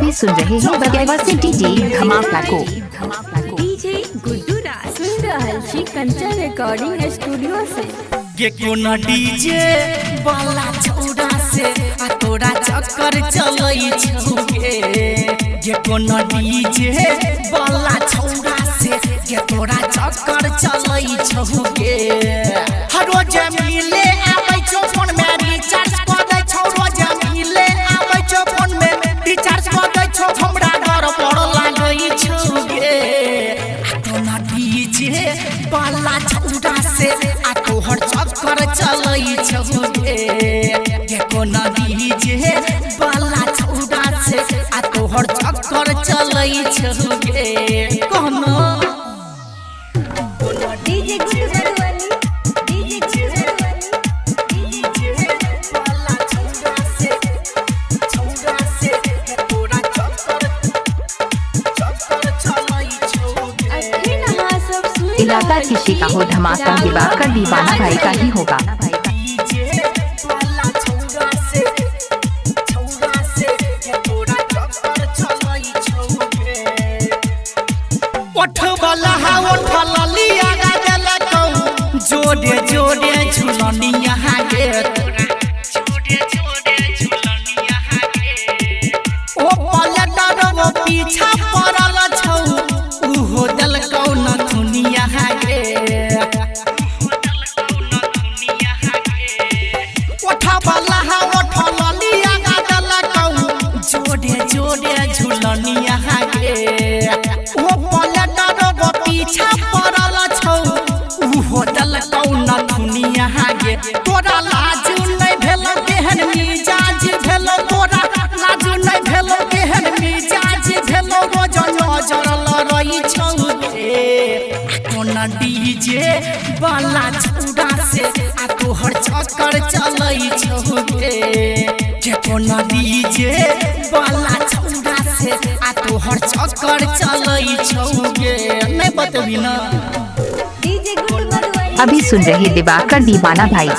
अभी सुन रहे हैं बगैवा सिटी धमाका को। डीजे गुड्डू राज सुन रहल छी कंचन रिकॉर्डिंग स्टूडियो से। ये कोना डीजे वाला छौड़ा से आ तोरा चक्कर चलई छौगे। ये कोना डीजे वाला छौड़ा से ये तोरा चक्कर चलई छौगे। हर रोज मिले आबै छौ फोन में रिचार्ज क दै छौ। रोज मिले आबै छौ फोन में रिचार्ज क दै छौ। हमरा घर पर लागई छौगे। कोना डीजे वाला छौड़ा से आ तोहर चक्कर चलई छौगे। ये कोना डीजे वाला छौड़ा से आ तोहर चक्कर चलई छौगे। कोनो डीजे गुड्डू मधुबनी डीजे वाला छौड़ा से ये तोरा चक्कर चलई छौगे। अखिन अहाँ सब सुन इलाका किसी का हो धमाका दिवाकर का दीवाना भाई का ही होगा। जोड़े जोड़े झुलनिया गे ओ पलटर वो पीछा पड़ल छौ। उहो दलकौ न दुनिया गे ओठबला ओठलिया दलकौ। जोड़े जोड़े झुलनिया गे ओ पलटर वो पीछा पड़ल छौ। उहो दलकौ न दुनिया गे। तोरा लाजू नहीं भेल केहन मिजाज भेल। तोरा लाजू नहीं भेल केहन मिजाज भेल। रोज नजर लड़ई छौगे। कोना डीजे वाला छौड़ा से आ तोहर चक्कर चलई छौगे। जे कोना डीजे वाला छौड़ा से आ तोहर चक्कर चलई छौगे। नहीं बतबी ना। डीजे गुड्डू मधुबनी अभी सुन रहे दिवाकर दीवाना भाई।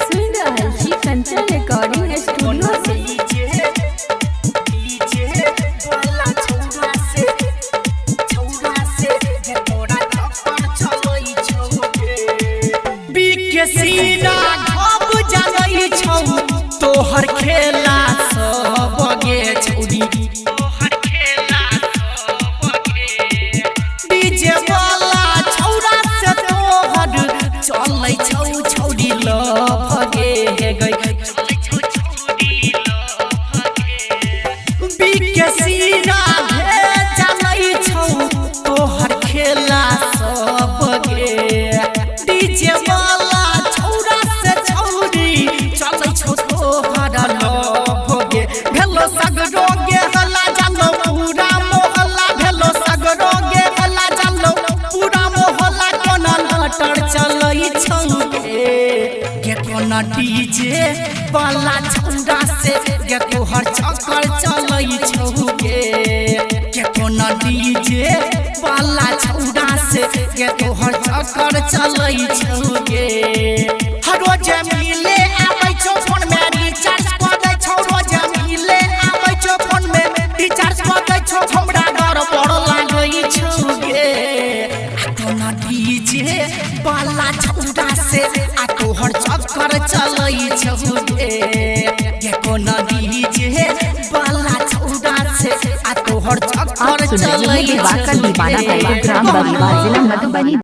सुन रहल छी कंचन रिकॉर्डिंग स्टूडियो से। तोहर खेला सब गे छौरी। डीजे वाला छौड़ा से तोहर चलै छौ छौरी लगे गई। बिकेसीरा चलै छौ तोहर खेला सब गे। डीजे वाला छौड़ा से छौरी चलै छौ तोहर लगे। भेलो सगरो गे हल्ला जानो पूरा मोहल्ला। भेलो सगरो गे हल्ला जानो पूरा मोहल्ला। कोना लटर चलई छौगे। गे कोना डीजे वाला छौड़ा से गे तोहर चक्कर चलई छौगे। गे कोना डीजे वाला छौड़ा से गे तोहर चक्कर चलई छौगे। हर रोज मिले आबै छौ फोन में रिचार्ज क दै छौ। रोज मिले आबै छौ फोन में रिचार्ज क दै छौ। हमरा घर पर लागई छौगे। कोना डीजे वाला छौड़ा से आ तोहर चक्कर चलई छौगे। ये कोना डीजे वाला छौड़ा से आ तोहर चक्कर चलई छौगे। दिवाकर दीवाना भाई ग्राम बगीवा जिला मधुबनी।